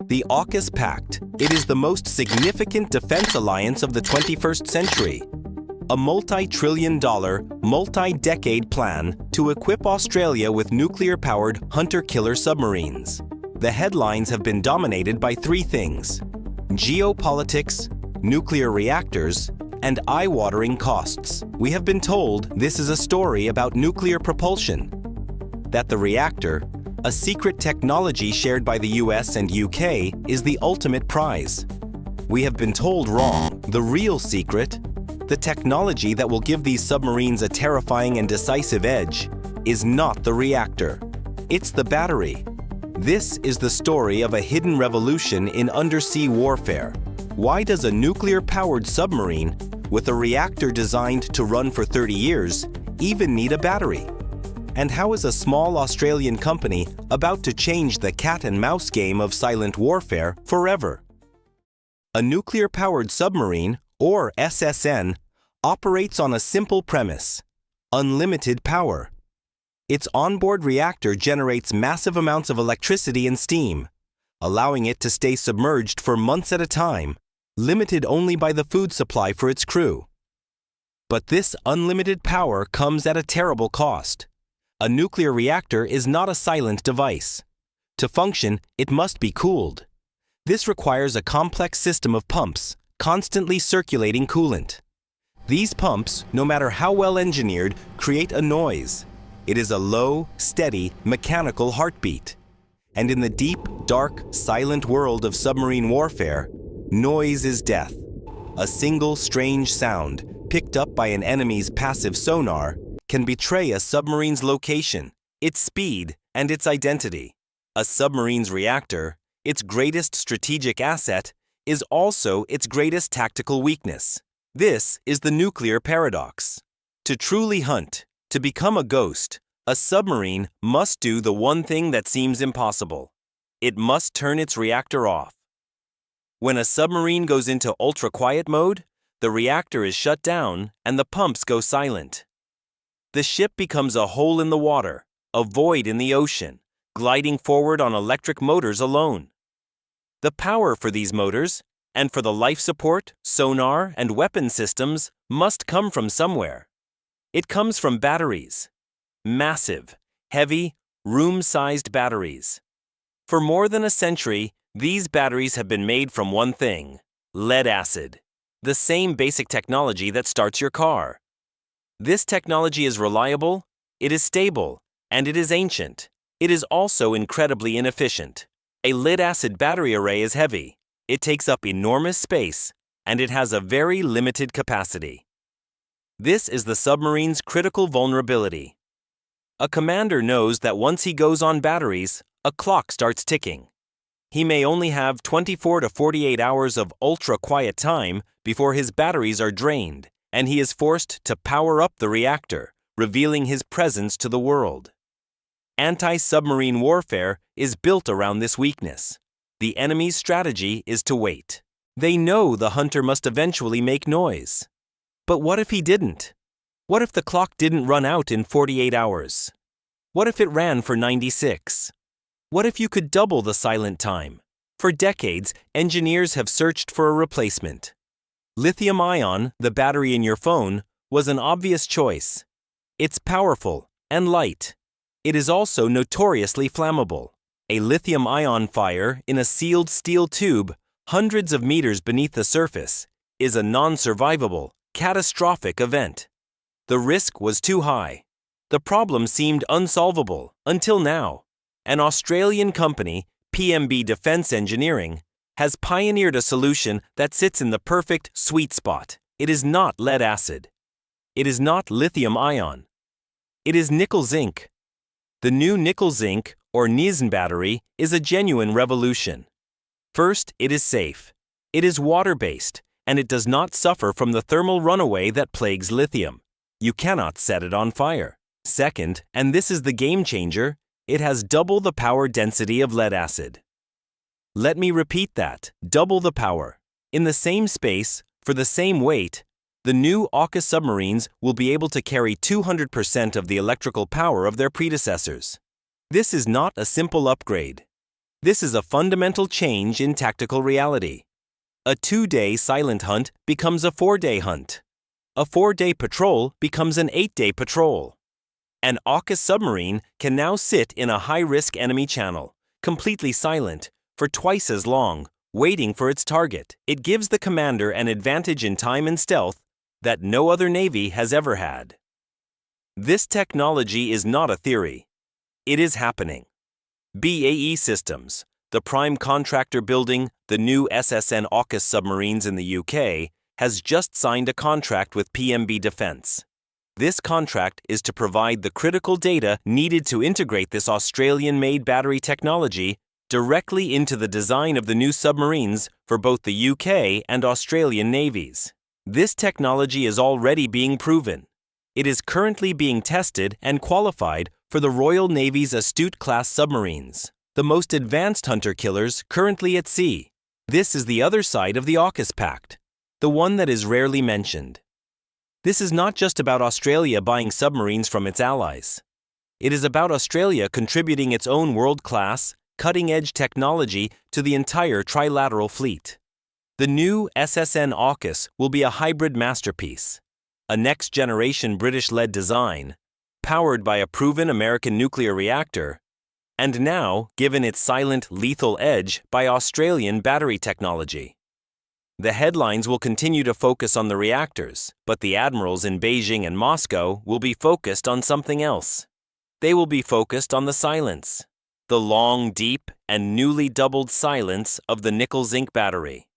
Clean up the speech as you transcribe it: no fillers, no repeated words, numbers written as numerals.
The AUKUS Pact. It is the most significant defense alliance of the 21st century. A multi-trillion-dollar, multi-decade plan to equip Australia with nuclear-powered hunter-killer submarines. The headlines have been dominated by three things: geopolitics, nuclear reactors, and eye-watering costs. We have been told this is a story about nuclear propulsion, that the reactor, a secret technology shared by the US and UK, is the ultimate prize. We have been told wrong. The real secret, the technology that will give these submarines a terrifying and decisive edge, is not the reactor. It's the battery. This is the story of a hidden revolution in undersea warfare. Why does a nuclear-powered submarine with a reactor designed to run for 30 years even need a battery? And how is a small Australian company about to change the cat-and-mouse game of silent warfare forever? A nuclear-powered submarine, or SSN, operates on a simple premise: unlimited power. Its onboard reactor generates massive amounts of electricity and steam, allowing it to stay submerged for months at a time, limited only by the food supply for its crew. But this unlimited power comes at a terrible cost. A nuclear reactor is not a silent device. To function, it must be cooled. This requires a complex system of pumps, constantly circulating coolant. These pumps, no matter how well engineered, create a noise. It is a low, steady, mechanical heartbeat. And in the deep, dark, silent world of submarine warfare, noise is death. A single strange sound, picked up by an enemy's passive sonar, can betray a submarine's location, its speed, and its identity. A submarine's reactor, its greatest strategic asset, is also its greatest tactical weakness. This is the nuclear paradox. To truly hunt, to become a ghost, a submarine must do the one thing that seems impossible. It must turn its reactor off. When a submarine goes into ultra-quiet mode, the reactor is shut down and the pumps go silent. The ship becomes a hole in the water, a void in the ocean, gliding forward on electric motors alone. The power for these motors, and for the life support, sonar, and weapon systems, must come from somewhere. It comes from batteries. Massive, heavy, room-sized batteries. For more than a century, these batteries have been made from one thing: lead acid, the same basic technology that starts your car. This technology is reliable, it is stable, and it is ancient. It is also incredibly inefficient. A lead-acid battery array is heavy, it takes up enormous space, and it has a very limited capacity. This is the submarine's critical vulnerability. A commander knows that once he goes on batteries, a clock starts ticking. He may only have 24 to 48 hours of ultra-quiet time before his batteries are drained, and he is forced to power up the reactor, revealing his presence to the world. Anti-submarine warfare is built around this weakness. The enemy's strategy is to wait. They know the hunter must eventually make noise. But what if he didn't? What if the clock didn't run out in 48 hours? What if it ran for 96? What if you could double the silent time? For decades, engineers have searched for a replacement. Lithium-ion, the battery in your phone, was an obvious choice. It's powerful and light. It is also notoriously flammable. A lithium-ion fire in a sealed steel tube, hundreds of meters beneath the surface, is a non-survivable, catastrophic event. The risk was too high. The problem seemed unsolvable until now. An Australian company, PMB Defence Engineering, has pioneered a solution that sits in the perfect sweet spot. It is not lead acid. It is not lithium-ion. It is nickel-zinc. The new nickel-zinc, or nickel-zinc battery, is a genuine revolution. First, it is safe. It is water-based, and it does not suffer from the thermal runaway that plagues lithium. You cannot set it on fire. Second, and this is the game changer, it has double the power density of lead acid. Let me repeat that: double the power. In the same space, for the same weight, the new AUKUS submarines will be able to carry 200% of the electrical power of their predecessors. This is not a simple upgrade. This is a fundamental change in tactical reality. A 2-day silent hunt becomes a 4-day hunt. A 4-day patrol becomes an 8-day patrol. An AUKUS submarine can now sit in a high-risk enemy channel, completely silent, for twice as long, waiting for its target. It gives the commander an advantage in time and stealth that no other navy has ever had. This technology is not a theory. It is happening. BAE Systems, the prime contractor building the new SSN-AUKUS submarines in the UK, has just signed a contract with PMB Defence. This contract is to provide the critical data needed to integrate this Australian-made battery technology directly into the design of the new submarines for both the UK and Australian navies. This technology is already being proven. It is currently being tested and qualified for the Royal Navy's Astute-class submarines, the most advanced hunter-killers currently at sea. This is the other side of the AUKUS pact, the one that is rarely mentioned. This is not just about Australia buying submarines from its allies. It is about Australia contributing its own world-class, cutting-edge technology to the entire trilateral fleet. The new SSN-AUKUS will be a hybrid masterpiece, a next-generation British-led design, powered by a proven American nuclear reactor, and now given its silent, lethal edge by Australian battery technology. The headlines will continue to focus on the reactors, but the admirals in Beijing and Moscow will be focused on something else. They will be focused on the silence, the long, deep, and newly doubled silence of the nickel-zinc battery.